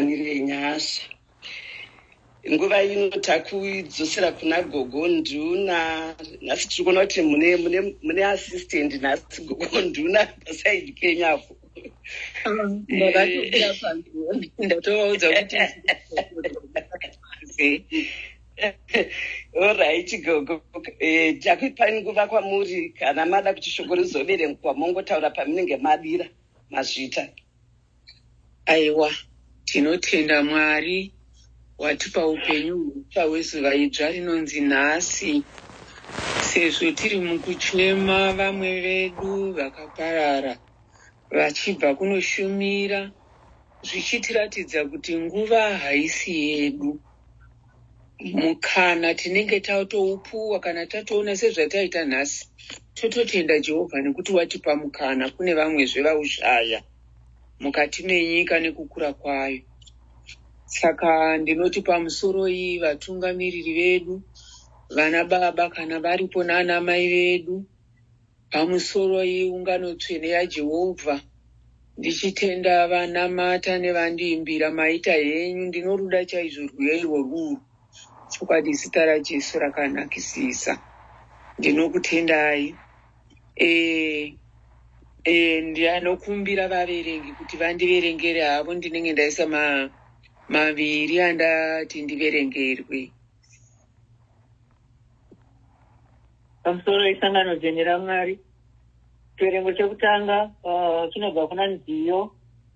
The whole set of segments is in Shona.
tiwanire nyasha. Nguva ino takuidzosera kuna gogo nduna. Nasi tiri kuona kuti mune assistant nasi gogo nduna pasaidi penyu apo. Ndatovaudza kuti alright gogo. Takuipa nguva kwamuri kana mada kuti shoko rizoverengwa mongotaura pamunenge madira mazvita. Aiwa, tinotenda Mwari watipa upenyu hutsva hwezuva idzva rinonzi nhasi, sezvo tiri mukuchema vamwe vedu vakaparara vachibva kunoshumira, zvichitiratidza kuti nguva haisi yedu. Mukana tinenge tatoupuwa kana tatoona sezvataita nhasi, tototenda Jehovha nekuti watipa mukana kune vamwezve vaushaya mukati menyika nekukura kwayo. Saka ndinoti pamusoro iyi vatungamiriri vedu, vana baba kana varipo nana mai vedu, pamusoro iyi ungano tsvene yaJehovha, ndichitenda vanamata nevandiimbira maita henyu, ndinoruda chaizvo rwero ruru. Chokwadi zita raJesu rakanakisisa. Ndinokutendai. Ndinokumbira vaverengi kuti vandiverengere havo, ndinenge ndaisa maviri andati ndiverengerwe. Pamusoro isangano dzene raMwari, chiverengo chekutanga chinobva kuna Nziyo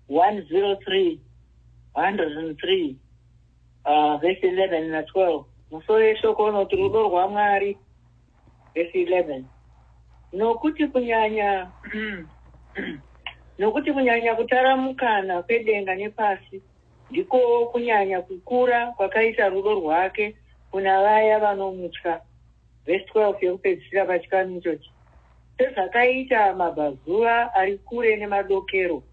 103 verse 11 na 12. Musoro yeshoko unoti rudo rwaMwari, verse 11. Nokuti kunyanya kutaramukana kwedenga nepasi ndiko kunyanya kukura kwakaita rudo rwake kuna vaya vanomutya. Verse 12 yekupedzisira pachikamu ichochi. Sezvakaita mabvazuva ari kure nemadokero,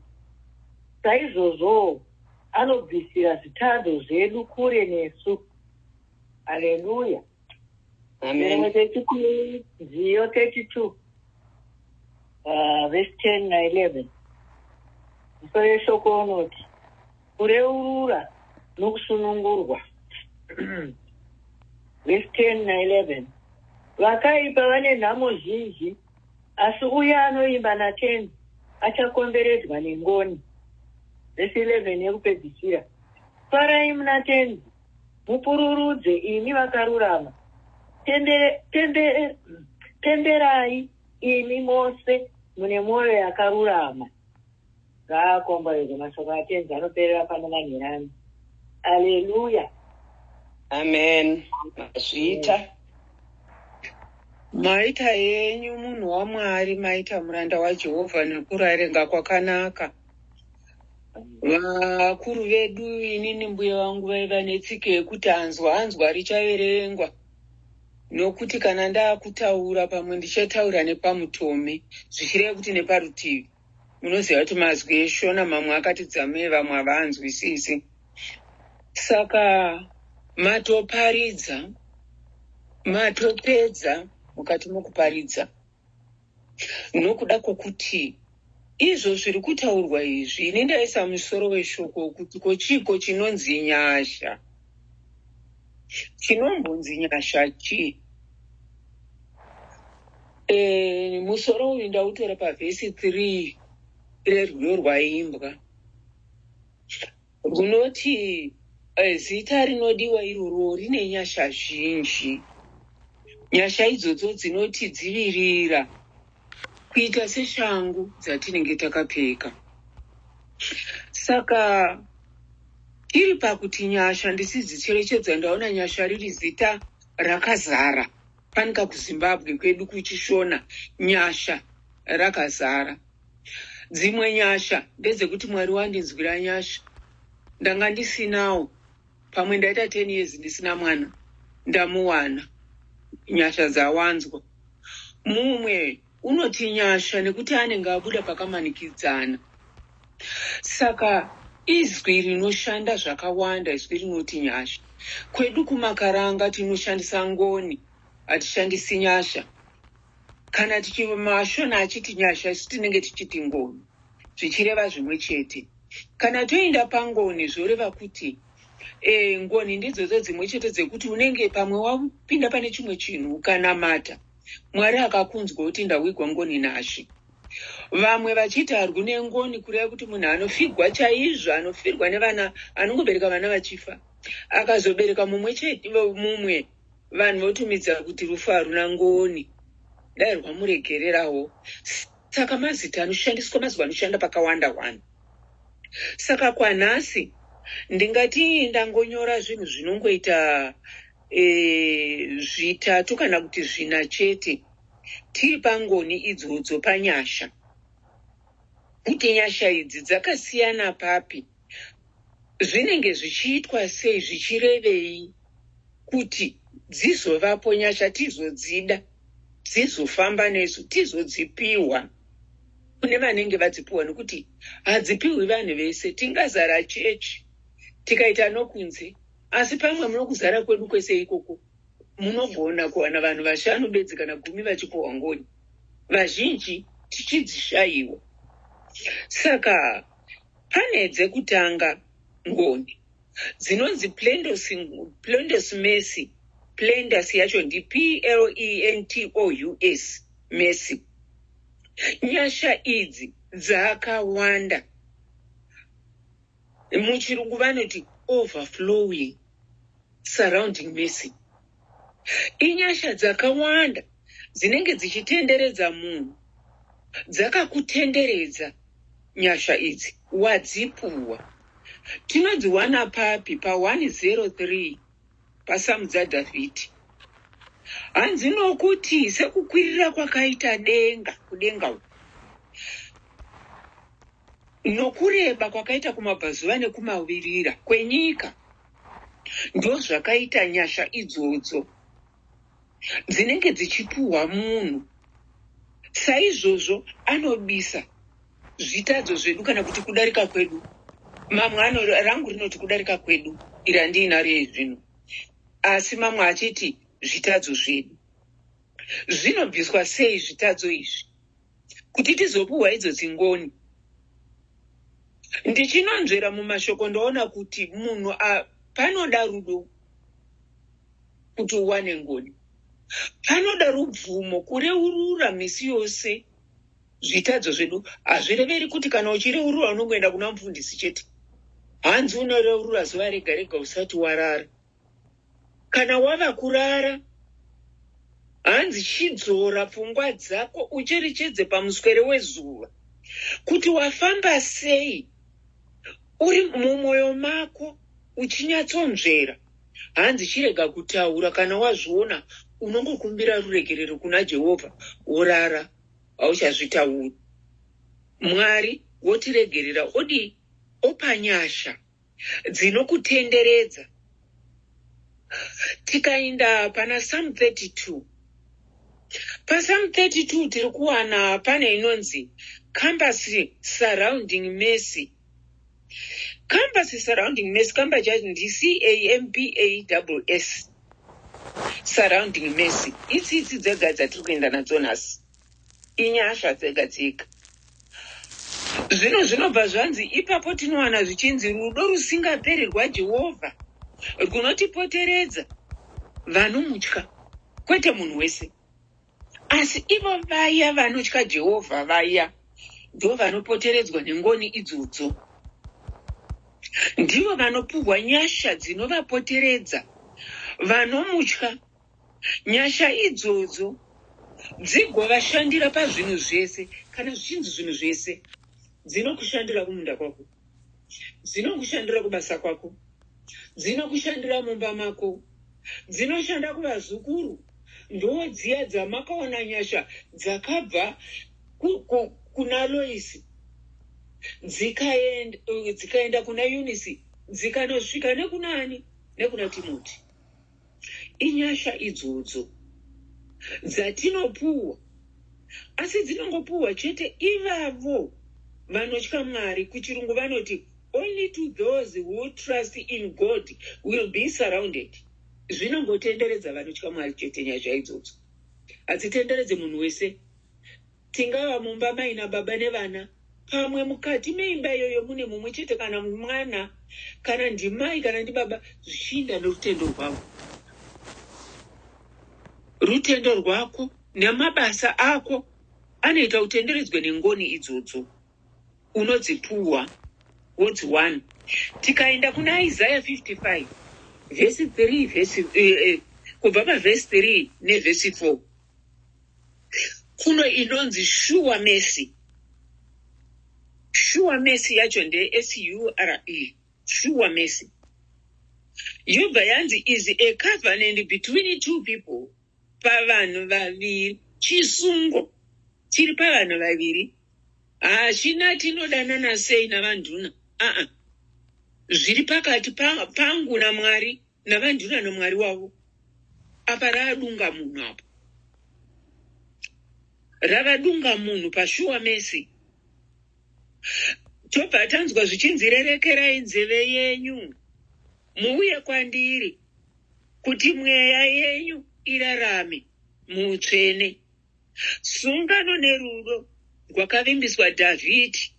saizvozvo anobvisira zvitadho zvedu kure nesu. Haleluya. Amen. Nziyo 32 verse 10 na 11. Musoro yeshoko unoti kureurura nokusunungurwa. Verse 10 na 11. Vakaipa vane nhamo zhinji, asi uya anoimba naTenzi achakomberedzwa nengoni. Verse 11 yekupedzisira. Farai muna Tenzi, mupururudze imi vakarurama. Tenderai imi mose mune mwoyo yakarurama. Ngaakomberedzwe mashoko aTenzi anoperera pano manherani. Haleluya. Amen. Mazvita. Maita yenyu munhu waMwari, maita muranda waJehovha nekurarenga kwakanaka. Vakuru vedu, inini mbuya vangu vaiva netsika yekuti hanzwa richaverengwa, nokuti kana ndaakutaura pamwe ndichataura nepamutome, zvichireva kuti neparutivi munoziva kuti mazwi eshona mamwe akati dzamei, vamwe havaanzwisisi. Saka matoparidza, matopedza mukati mokuparidza, nokuda kwokuti izvo zviri kutaurwa izvi, ini ndaisa musoro weshoko kuti kochiko chinonzi nyasha. Chinombonzi nyasha chi? Musoro uyu ndautora pavhesi 3 rerwiyo rwaimbwa, runoti zita rinodiwa iroro rine nyasha zhinji. Nyasha idzodzo dzinoti dzivirira, kuita seshangu dzatinenge takapfeka. Saka tiri pakuti nyasha, ndisidzicherechedza ndaona nyasha riri zita rakazara. Panika kuZimbabwe kwedu kuchishona, nyasha rakazara. Dzimwe nyasha ndedzekuti Mwari wandinzwira nyasha, ndanga ndisinawo. Pamwe ndaita 10 years ndisina mwana, ndamuwana. Nyasha dzawanzwa. Mumwe unoti nyasha nekuti anenge abuda pakamanikidzana. Saka izwi rinoshanda zvakawanda, izwi rinoti nyasha. Kwedu kumakaranga tinoshandisa ngoni, hatishandisi nyasha. Kana mashona achiti nyasha, isi tinenge tichiti ngoni, zvichireva zvimwe chete. Kana toenda pangoni zvoreva kuti ngoni ndidzodzo dzimwe chete dzekuti unenge pamwe wapinda pane chimwe chinhu ukanamata, Mwari akakunzwa kuti ndawigwa ngoni naShe. Vamwe vachiti harwi nengoni kureva kuti munhu anofigwa chaizvo, anofirwa nevana, anongobereka vana vachifa. Akazobereka mumwe chete, mumwe vanhu votumidza kuti rufu haruna ngoni. Dai rwamuregererawo. Saka mazita anoshandiswa mazuva anoshanda pakawanda-wanda. Saka kwanhasi ndingati ndangonyora zvinhu zvinongoita zvitatu kana kuti zvina chete tiri pangoni idzodzo panyasha. Kuti nyasha idzi dzakasiyana papi, zvinenge zvichiitwa sei, zvichirevei kuti dzizovapo nyasha tizodzida, dzizofamba nesu, tizodzipiwa kune vanenge vadzipiwa, nekuti hadzipiwi vanhu vese. Tingazara chechi tikaita nokunze, asi pamwe munokuzara kwedu kwese ikoko munogona kuwana vanhu 5 bedzi kana 10 vachipiwa ngoni, vazhinji tichidzishayiwa. Saka pane dzekutanga ngoni dzinonzi Plendos Mercy. Plendos yacho ndi PLENTOUS Mercy. Nyasha idzi dzakawanda, muchirungu vanoti overflowing surrounding mercy. Inyasha dzakawanda dzinenge dzichitenderedza munhu, dzakakutenderedza nyasha idzi, wadzipuwa. Tinodziwana papi pa103 pasamu dzaDhavhidhi. Hanzi nokuti sekukwirira kwakaita denga, kudenga uku, nokureba kwakaita kumabvazuva nekumavirira kwenyika, ndo zvakaita nyasha idzodzo dzinenge dzichipuhwa munhu. Saizvozvo anobisa zvitadzo zvedu kana kuti kudarika kwedu. Mamwe rangu rinoti kudarika kwedu, iri handinaro yezvino, asi mamwe achiti zvitadzo zvedu. Zvinobviswa sei zvitadzo izvi kuti tizopuhwa idzodzi ngoni? Ndichinonzvera mumashoko ndoona kuti munhu panoda rudo kuti uwane ngoni, panoda rubvumo kureurura misi yose. Zvitadzo zvedu hazvireveri kuti kana uchireurura unongoenda kuna mufundisi chete. Hanzi unoreurura zuva rega rega usati warara. Kana wava kurara, hanzi chidzora pfungwa dzako ucherechedze pamuswere wezuva kuti wafamba sei, uri mumwoyo mako uchinyatsonzvera. Hanzi chirega kutaura, kana wazviona unongokumbira ruregerero kuna Jehovha, worara, hauchazvitauri. Mwari wotiregerera, opa nyasha dzinokutenderedza. Tikaenda pana Psalm 32. PaPsalm 32 tiri kuwana pane inonzi Compass Surrounding Mercy. Compass Surrounding Mercy, kamba chacho ndi CAMPASS. Surrounding Mercy. Idzi dzega dzatiri kuenda nadzo nhasi. Inyasha dzega dzega. Zvino zvinobva zvanzi ipapo tinowana zvichinzi rudo rusingaperi rwaJehovha runotipoteredza vanomutya, kwete munhu wese, asi ivo vaya vanotya Jehovha, vaya ndo vanopoteredzwa nengoni idzodzo. Ndivo vanopuhwa nyasha dzinovapoteredza, vanomutya. Nyasha idzodzo dzigovashandira pazvinhu zvese. Kana zvichinzi zvinhu zvese, dzinokushandira kumunda kwako, dzinokushandira kubasa kwako, dzinokushandira mumba mako, dzinoshanda kuvazukuru. Ndo dziya dzamakaona nyasha dzakabva kuna Loisi dzikaenda kuna Eunice, dzikanosvika nekunani, nekuna Timoti. Inyasha idzodzo dzatinopuhwa, asi dzinongopuhwa chete ivavo vanotya Mwari. Kuchirungu vanoti only to those who trust in God will be surrounded. Zvinongotenderedza vanotya Mwari chete nyasha idzodzo, hadzitenderedze munhu wese. Tingava mumba maina baba nevana, pamwe mukati meimba iyoyo mune mumwe chete kana mwana kana ndimai kana ndibaba zvichiinda nerutendo rwavo. Rutendo rwako nemabasa ako anoita utenderedzwe nengoni idzodzo unodzipuwa wodzi1. Tikaenda kuna Isaiah 55 vhesi 3 kubva pavhesi 3 nevhesi 4 kuno inonzi sure mercy. Sure mercy yacho SURE, sure mercy. Yobva yanzi is a covenant between two people, pavanhu vaviri, chisungo chiri pavanhu vaviri. Hachina tinodanana sei navanduna, zviri pakati pangu naMwari navanduna naMwari wavo. Apa radunga munhu apa, ravadunga munhu pashuwa mercy. Tobva tanzwa zvichinzi rerekerai nzeve yenyu muuye kwandiri kuti mweya yenyu irarame muutsvene. Sungano nerudo rwakavimbiswa Dhavhidhi.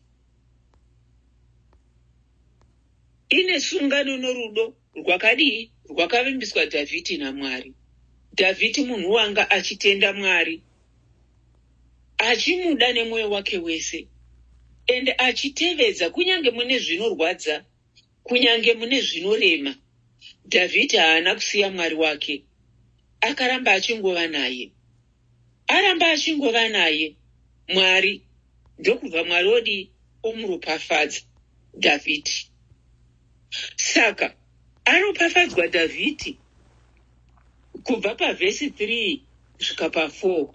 Ine sungano norudo rwakadii? Rwakavimbiswa Dhavhidhi naMwari. Dhavhidhi munhu wanga achitenda Mwari, achimuda nemwoyo wake wese, ende achitevedza kunyange mune zvinorwadza, kunyange mune zvinorema. Dhavhidhi haana kusiya Mwari wake, akaramba achingova naye. Aramba achingova naye Mwari, ndokubva Mwari odi omuropafadza Dhavhidhi. Saka aropafadzwa Dhavhidhi kubva pavhesi 3 kusvika pa4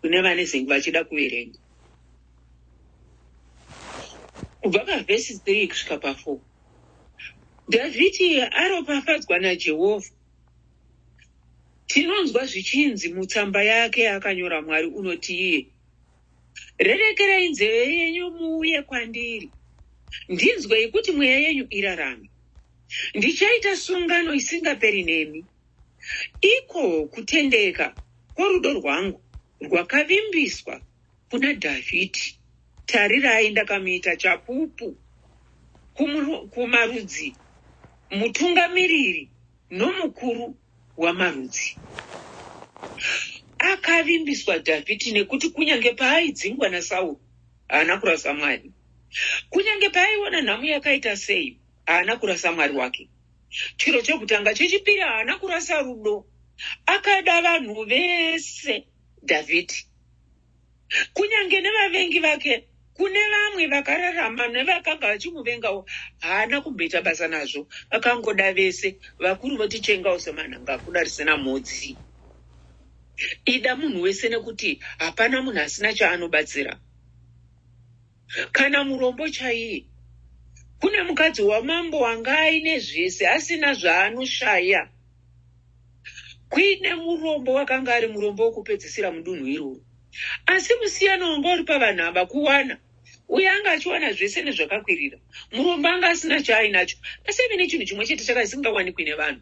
kune vane zengu vachida kuverenga. Kubva pavhesi 3 kusvika pa4 Dhavhidhi aropafadzwa naJehovha. Tinonzwa zvichinzi mutsamba yake akanyora Mwari unoti iye, rerekerai nzeve yenyu muuye kwandiri, ndinzwei kuti mweya yenyu irarame. Ndichaita sungano isingaperi nemi, iko kutendeka kworudo rwangu rwakavimbiswa kuna Dhavhidhi. Tarirai, ndakamuita chapupu kumarudzi, mutungamiriri nomukuru wamarudzi. Akavimbiswa Dhavhidhi nekuti kunyange paaidzingwa naSauro haana kurasa Mwari. Kunyange paaiona nhamu yakaita sei haana kurasa Mwari wake. Chiro chokutanga. Chechipiri, haana kurasa rudo. Akada vanhu vese Dhavhidhi, kunyange nevavengi vake. Kune vamwe vakararama nevakanga vachimuvengawo haana kumbeta basa nazvo, akangoda vese. Vakuru votichengawo semanhanga kuda risina mhodzi. Ida munhu wese nekuti hapana munhu asina chaanobatsira. Kana murombo chaiye, kune mukadzi wamambo wanga aine zvese asina zvaanoshaya. Kuine murombo wakanga ari murombo wokupedzisira mudunhu iroro. Asi musiyano wanga uri pavanhu ava kuwana, uye anga achiwana zvese nezvakakwirira. Murombo anga asina chaainacho, asi ive nechinhu chimwe chete chakasingawanikwi nevanhu.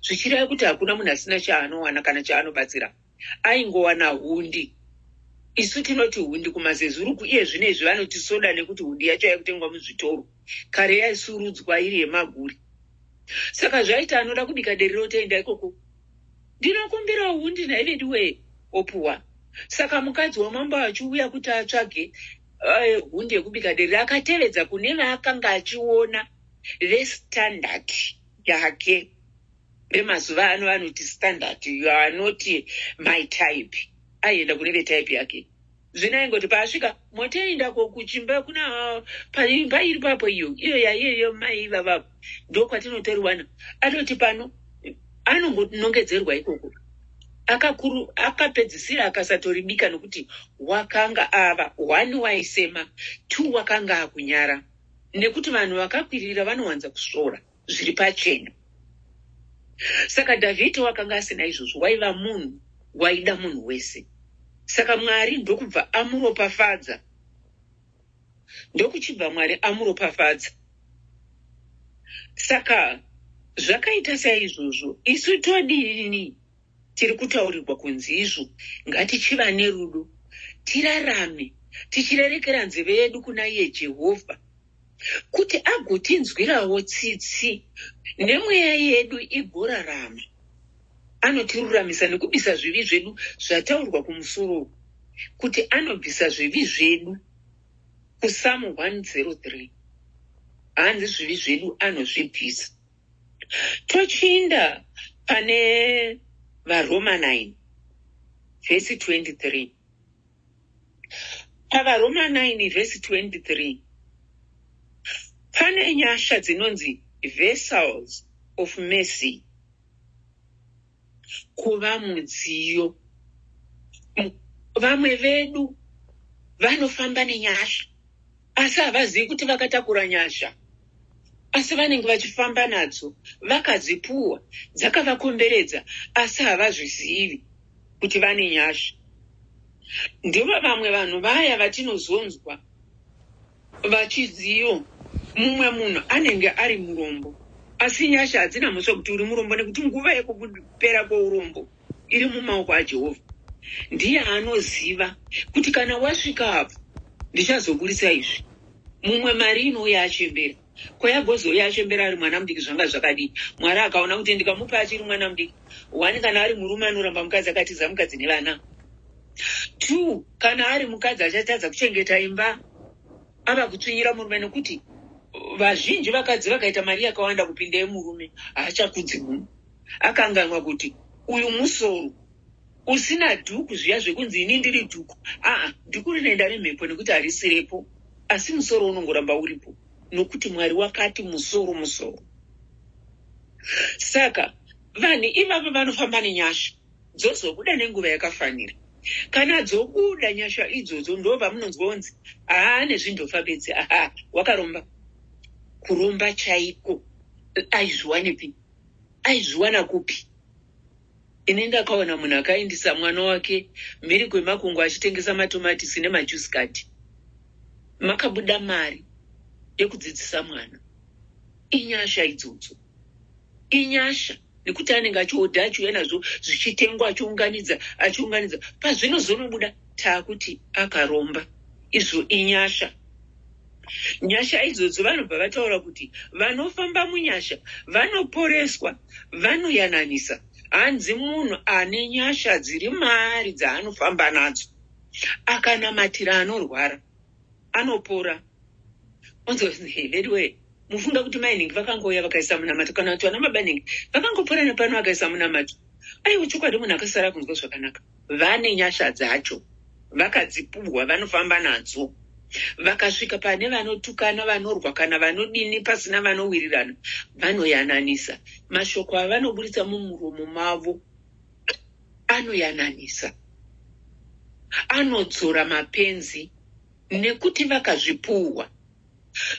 Zvichireva kuti hakuna munhu asina chaanowana kana chaanobatsira. Aingowana hundi. Isu tinoti hundi kumazezuru, iye zvinezvi vanoti soda nekuti hundi yacho yaikutengwa muzvitoro. Kare yaisurudzwa iri yemaguri. Saka zvaita anoda kubika deri rotoenda ikoko, ndinokumbira hundi naive ndiwe opuwa. Saka mukadzi wamambo achiuya kuti atsvage hundi yekubika deri, akatevedza kune vaakanga achiona vestandard yake. Vemazuva ano vanoti standard, you are not my type. Aienda kune vetype yake. Zvinaingoti paasvika, motoenda kuchimba kuna paimba iri papo iyo yaiyeyo mai vavapo. Ndokwatinotoriwana. Anoti pano anongonongedzerwa ikoko. Akapedzisira akasatoribika nokuti wakanga ava 1 waisema, 2 wakanga akunyara. Nekuti vanhu vakakwirira vanowanza kusvora zviri pachena. Saka Dhavhidhi wakanga asina izvozvo, waiva munhu waida munhu wese. Saka Mwari ndokubva amuropafadza. Ndokuchibva Mwari amuropafadza. Saka zvakaita saizvozvo, isu todini tiri kutaurirwa kunzi izvo, ngatichiva nerudo, tirarame tichirerekera nzeve yedu kuna iye Jehovha kuti agotinzwirawo tsitsi nemweya yedu igorarama. Anotiruramisa nekubvisa zvivi zvedu zvataurwa kumusoro, kuti anobvisa zvivi zvedu kuSamu 103. Hanzi zvivi zvedu anozvibvisa. Tochiinda pane vaRoma 9 vhesi 23. PaVaroma 9 vhesi 23 pane nyasha dzinonzi vessels of mercy, kuva mudziyo. Vamwe vedu vanofamba nenyasha asi havazivi kuti vakatakura nyasha, asi vanenge vachifamba nadzo vakadzipuwa dzakavakomberedza asi havazvizivi kuti vane nyasha. Ndivo vamwe vanhu vaya vatinozonzwa vachiziyo mumwe munhu anenge ari murombo asi nyasha hadzina muswe kuti uri murombo, nekuti nguva yekupera kweurombo iri mumaoko aJehovha. Ndiye anoziva kuti kana wasvika apo ndichazobudisa izvi. Mumwe mari inouya achembera, koyagozouya achembera ari mwana mudiki zvanga zvakadii. Mwari akaona kuti ndikamupa achiri mwana mudiki, 1 kana ari murume anoramba mukadzi akatiza mukadzi nevana, 2 kana ari mukadzi achatadza kuchengeta imba ava kutsvinyira murume, nekuti vazhinji vakadzi vakaita mari yakawanda kupinda yemurume haachakudzi munhu. Akanganwa kuti uyu musoro usina dhuku zviya zvekunzi ini ndiri dhuku. Dhuku rinoenda nemhepo nekuti harisirepo, asi musoro unongoramba uripo nokuti Mwari wakati musoro. Saka vanhu ivava vanofamba nenyasha dzozobuda nenguva yakafanira. Kana dzobuda nyasha idzodzo ndobva munonzwa kunzi nezvindofa bedzi. Wakaromba. Kuromba chaiko aizviwanepi? Aizviwana kupi? Ini ndakaona munhu akaendesa mwana wake mhiri kwemakungu achitengesa matomatisi nemajuice card. Makabuda mari yekudzidzisa mwana. Inyasha idzodzo. Inyasha nekuti anenge achiodha achiuya nazvo zvichitengwa achiunganidza. Pazvinozonobuda taakuti akaromba. Izvo inyasha. Nyasha idzodzo vanobva vataura kuti vanofamba munyasha vanoporeswa, vanoyananisa. Hanzi munhu ane nyasha dziri maari dzaanofamba nadzo akanamatira anorwara anopora. Onzwezveriwe mufunga kuti mainingi vakangouya vakaisa munamato, kana kuti vana mabaningi vakangopora nepano vakaisa munamato. Aiwa chokwadi munhu akasara kunzwa zvakanaka. Vane nyasha dzacho, vakadzipuhwa, vanofamba nadzo. Vakasvika pane vanotukana, vanorwa kana vanodini pasina vanowirirana, vanoyananisa. Mashoko avanoburitsa mumuromo mavo anoyananisa, anodzora mapenzi nekuti vakazvipuhwa.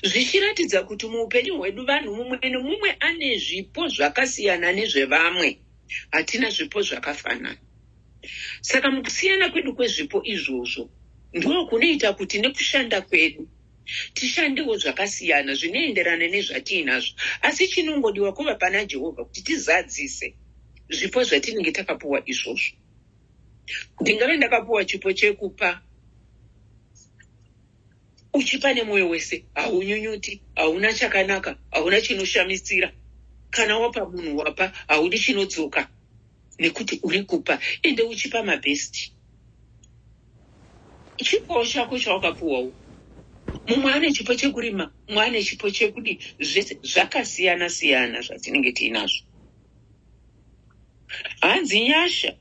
Zvichiratidza kuti muupenyu hwedu vanhu mumwe nemumwe ane zvipo zvakasiyana nezvevamwe. Hatina zvipo zvakafanana. Saka mukusiyana kwedu kwezvipo izvozvo ndiko kunoita kuti nekushanda kwedu tishandewo zvakasiyana zvinoenderana nezvatiinazvo. Asi chinongodiwa kuva pana Jehovha kuti tizadzise zvipo zvatinenge takapuwa izvozvo. Ndingave ndakapuwa chipo chekupa, uchipa nemwoyo wese, haunyunyuti, hauna chakanaka, hauna chinoshamisira. Kana wapa munhu wapa, haudi chinodzoka, nekuti uri kupa, ende uchipa mabhesti. Chipo chako chawakapuwawo. Mumwe ane chipo chekurima, mumwe ane chipo chekudi, zvese zvakasiyana siyana zvatinenge tiinazvo. Hanzi nyasha,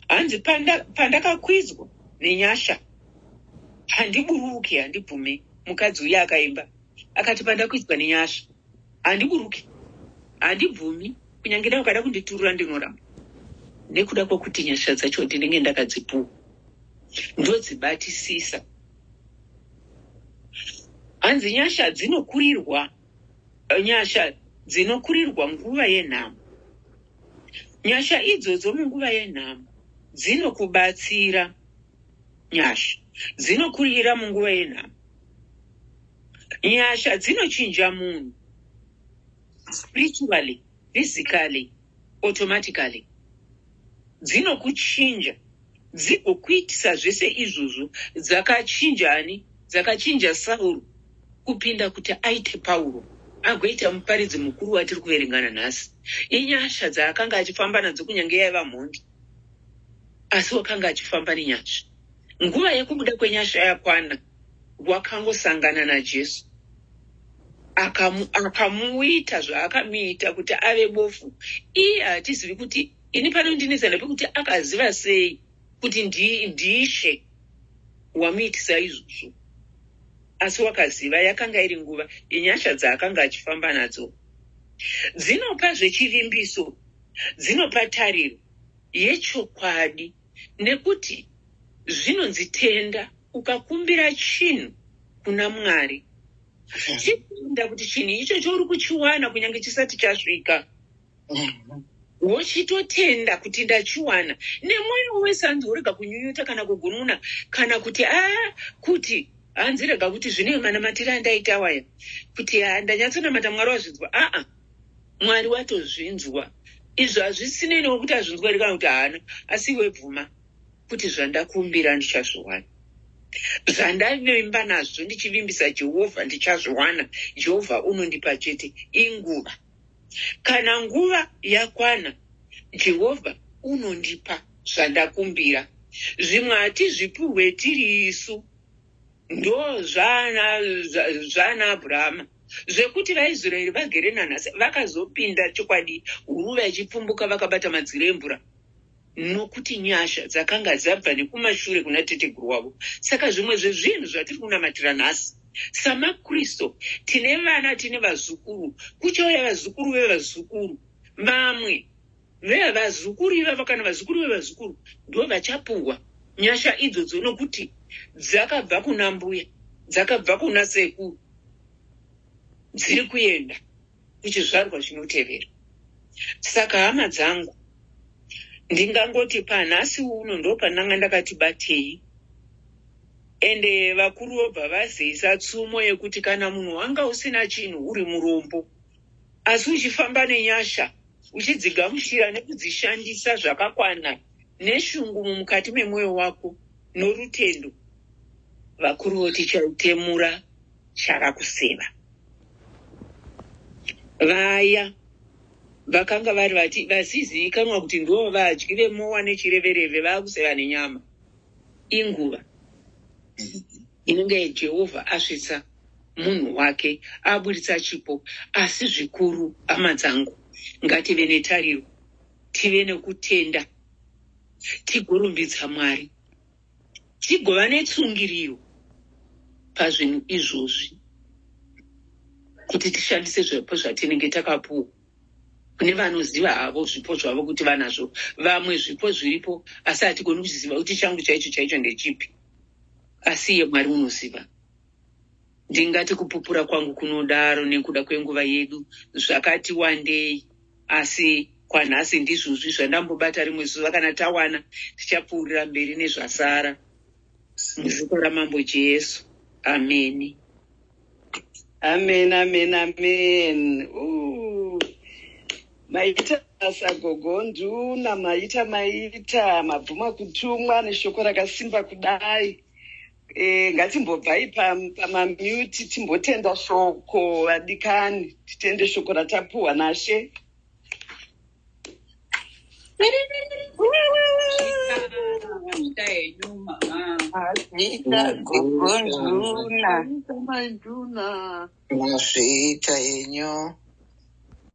hanzi pandakakwidzwa nenyasha handiburuki, handibvume. Mukadzi uya akaimba akati pandakwidzwa nenyasha handiburuki, handibvumi, kunyange dai ukada kunditurura ndinoramba. Nekuda kwokuti nyasha dzacho ndinenge ndakadzipuwa, ndodzibatisisa. Hanzi nyasha dzinokurirwa, nguva yenhamo. Nyasha idzodzo munguva yenhamo dzinokubatsira. Nyasha dzinokurira munguva yenhamo. Nyasha dzinochinja munhu spiritually, physically, automatically. Dzinokuchinja, dzigokuitisa zvese izvozvo dzakachinja Sauro kupinda kuti aite Pauro agoita muparidzi mukuru watiri kuverengana nhasi. Inyasha dzaakanga achifamba nadzo kunyange yaiva mhondi, asi wakanga achifamba nenyasha. Nguva yekubuda kwenyasha yakwana, wakangosangana naJesu akamuita zvaakamuita kuti ave bofu. Iye hatizivi kuti ini panondinetsa ndepekuti akaziva sei kuti ndiishe wamuitisa izvozvo, asi wakaziva yakanga iri nguva yenyasha dzaakanga achifamba nadzo. Dzinopa zvechivimbiso, dzinopa tariro yechokwadi, nekuti zvinonzitenda ukakumbira chinhu kuna Mwari chitenda kuti chinhu ichocho uri kuchiwana kunyange chisati chasvika. Wochitotenda kuti ndachiwana nemwoyo wese anzorega kunyunyuta kana kugununa kana kuti kuti hanzirega kuti zvine manamatira andaita waya kuti ndanyatsonamata Mwari wazvinzwa. Mwari watozvinzwa. Izvo hazvisinei nekuti azvinzwa iri kana kuti haana, asi iwe bvuma kuti zvandakumbira ndichazviwana. Zvandavimba nazvo ndichivimbisa Jehovha ndichazviwana. Jehovha unondipa chete inguva. Kana nguva yakwana, Jehovha unondipa zvandakumbira. Zvimwe hatizvipurwe tiri isu, ndo zvana Abrahama, zvekuti vaIsraeri vagere nanhasi vakazopinda chokwadi huruva ichipfumbuka vakabata madziro emvura, nokuti nyasha dzakanga dzabva nekumashure kuna teteguru wavo. Saka zvimwe zvezvinhu zvatiri kunamatira nhasi samaKristu, tine vana, tine vazukuru, kuchauya vazukuru vevazukuru. Vamwe vevazukuru ivavo kana vazukuru vevazukuru ndo vachapuhwa nyasha idzodzo, nokuti dzakabva kuna mbuya, dzakabva kuna sekuru, dziri kuenda kuchizvarwa chinotevera. Saka hama dzangu, ndingangoti panhasi uno ndo pananga ndakati batei. Ende vakuru vobva vazeisa tsumo yekuti kana munhu wanga usina chinhu uri murombo, asi uchifamba nenyasha uchidzigamuchira nekudzishandisa zvakakwana neshungu mukati memwoyo wako norutendo, vakuru voti chaitemura chakakuseva. Vaya vakanga vari vasizivikanwa kuti ndo vadyi vemowa nechirevereve vakuseva nenyama, inguva inenge Jehovha asvitsa munhu wake aburitsa chipo. Asi zvikuru, hama dzangu, ngative netariro, tive nekutenda, tigorumbidza Mwari, tigova netsungiriro pazvinhu izvozvi, kuti tishandise zvipo zvatinenge takapuwa. Kune vanoziva havo zvipo zvavo kuti vanazvo, vamwe zvipo zviripo asi hatigoni kuziva kuti changu chaicho ndechipi, asi iye Mwari unoziva. Ndingati kupupura kwangu kunodaro nekuda kwenguva yedu zvakati wandei, asi kwanhasi ndizvozvi zvandambobata rimwe zuva. Kana tawana tichapfuurira mberi nezvasara, muzita raMambo Jesu. Ameni. Amen, amen, amen. Maita sagogo nduna, maita mabvuma kutumwa neshoko rakasimba kudai. Ngatimbobvai pamamute timbotenda shoko vadikani, titende shoko ratapuhwa naShe. Masvita yenyu